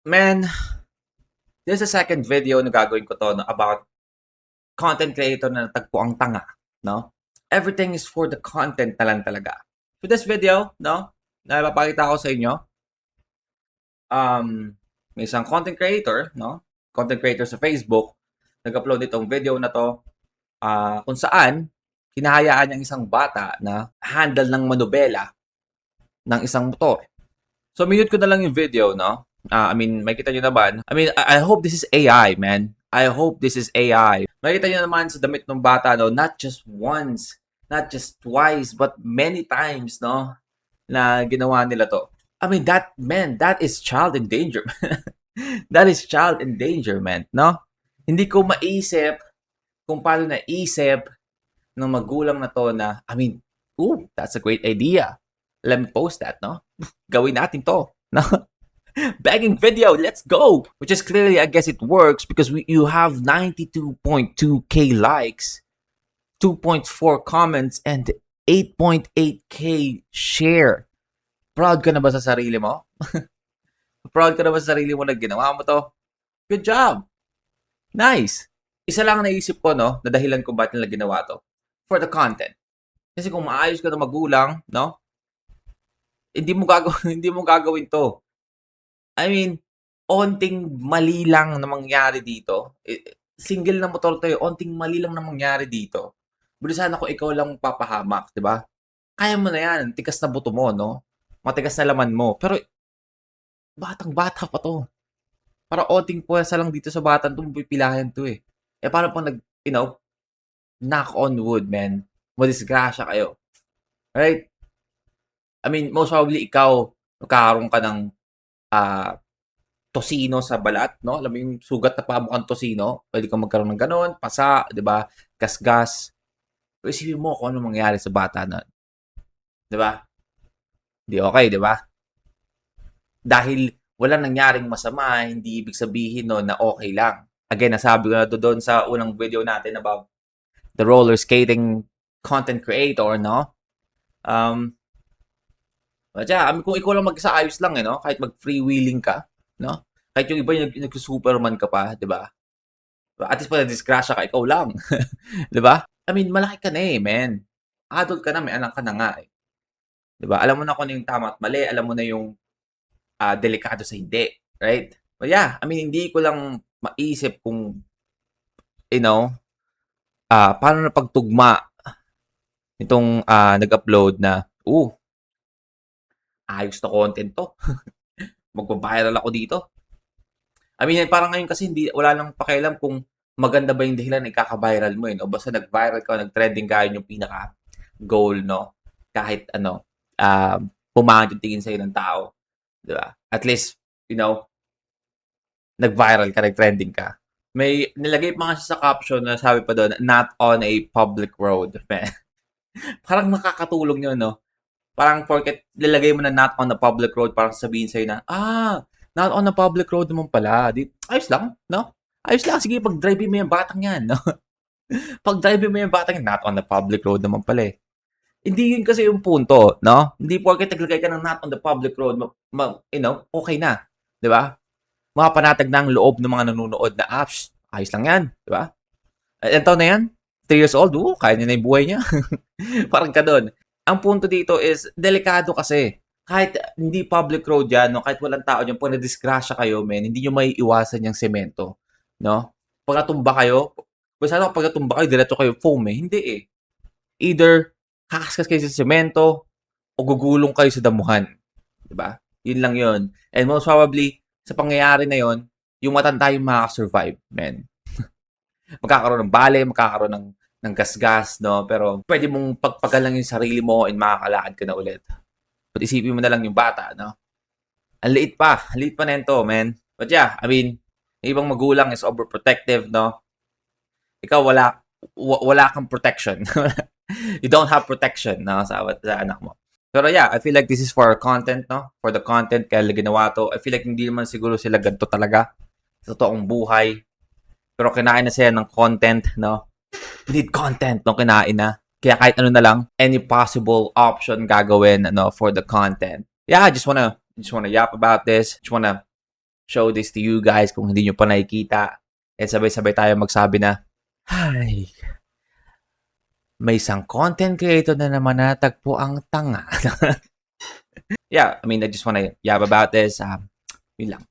Man, this is the second video na gagawin ko to no, about content creator na natagpo ang tanga, no? Everything is for the content na lang talaga. So this video, no, na ipapakita ko sa inyo, may isang content creator, no? Content creator sa Facebook, nag-upload itong video na to, kung saan hinahayaan niyang isang bata na handle ng manobela ng isang motor. So, minute ko na lang yung video, no? Makita nyo naman. I hope this is AI, man. I hope this is AI. Makita nyo naman sa damit ng bata, no? Not just once, not just twice, but many times, no? Na ginawa nila to. That is child endangerment. That is child endangerment, no? Hindi ko maisip kung paano naisip ng magulang na to na, that's a great idea. Let me post that, no? Gawin natin to, no? Begging video, let's go! Which is clearly, I guess it works because you have 92.2k likes, 2.4 comments, and 8.8k share. Proud ka na ba sa sarili mo? Proud ka na ba sa sarili mo na ginawa mo to? Good job! Nice! Isa lang ang naisip ko, no, na dahilan kung bakit nila ginawa to. For the content. Kasi kung maayos ka na magulang, no, hindi mo gagawin to. Onting mali lang na mangyari dito. Single na motor tayo, onting mali lang na mangyari dito. Buti sana kung ikaw lang papahamak, di ba? Kaya mo na yan, tikas na buto mo, no? Matigas na laman mo. Pero, batang-bata pa to. Para onting puwesa lang dito sa batang to, pipilayan to eh. Paano pang knock on wood, man. Madisgrasya kayo. Right? Most probably ikaw, magkakaroon ka ng tosino sa balat, no? Alam mo yung sugat na pamukhang tosino, pwede kang magkaroon ng ganon, pasa, di ba? Gasgas. Pero isipin mo kung ano mangyari sa bata na. Di ba? Di okay, di ba? Dahil wala nangyaring masama, hindi ibig sabihin no, na okay lang. Again, nasabi ko na doon sa unang video natin about the roller skating content creator, no? Kung ikaw lang mag-isa, ayos lang, no? Kahit mag-freewheeling ka, no? Kahit yung iba yung nag-superman ka pa, di ba? At least pa na-disgrasya ka, ikaw lang. di ba? Malaki ka na man. Adult ka na, may anak ka na nga eh. Di ba? Alam mo na kung ano yung tama at mali, alam mo na yung delikado sa hindi, right? But yeah, hindi ko lang maisip kung, paano na pagtugma itong nag-upload na, ayos na content to. Magpa-viral ako dito. Parang ngayon kasi wala lang pakialam kung maganda ba yung dahilan na ikaka-viral mo no? Basta nag-viral ka, nag-trending ka, yun yung pinaka-goal, no? Kahit pumangit yung tingin sa'yo ng tao. Di ba? At least, nag-viral ka, nag-trending ka. May nilagay pa nga siya sa caption na sabi pa doon, not on a public road. Parang nakakatulong yun, no? Parang porket lalagay mo na not on the public road, parang sabihin sa'yo na, not on the public road naman pala. Ayos lang, no? Ayos lang, sige, pag-drive mo yung batang yan, no? Pag-drive mo yung batang yan, not on the public road naman pala eh. Hindi yun kasi yung punto, no? Hindi porket naglagay ka ng not on the public road, okay na. Di ba? Mapapanatag na ang loob ng mga nanonood na apps. Ayos lang yan, di ba? Ilan taon na yan? 3 years old? Kaya niya na yung buhay niya. Parang ka doon. Ang punto dito is, delikado kasi. Kahit hindi public road yan, no? Kahit walang tao dyan, pag na-disgrasya kayo, hindi nyo may iwasan yung semento. No? Pag natumba kayo, sana pag natumba kayo, diretso kayo foam eh. Hindi eh. Either kakaskas kayo sa semento, o gugulong kayo sa damuhan. Diba? Yun lang yun. And most probably, sa pangyayari na yun, yung matanda yung makakasurvive, man. Magkakaroon ng bale, magkakaroon ng gasgas, no? Pero pwede mong pagpagalang yung sarili mo and makakalakad ka na ulit. But isipin mo na lang yung bata, no? Ang liit pa na ito, man. But yeah, ibang magulang is overprotective, no? Ikaw wala kang protection. You don't have protection, no, sa anak mo. Pero yeah, I feel like this is for content, no? For the content, kaya ginawa to. I feel like hindi naman siguro sila ganito talaga sa totoong buhay. Pero kinain na sila ng content, no? We need content, no? Kinain na. Kaya kahit ano na lang, any possible option gagawin, no, for the content. Yeah, I just wanna yap about this. Just wanna show this to you guys kung hindi nyo pa nakikita. And sabay-sabay tayo magsabi na, "Ay, may isang content creator na naman natagpo ang tanga." Yeah, I mean, I just wanna yab about this. Yun lang.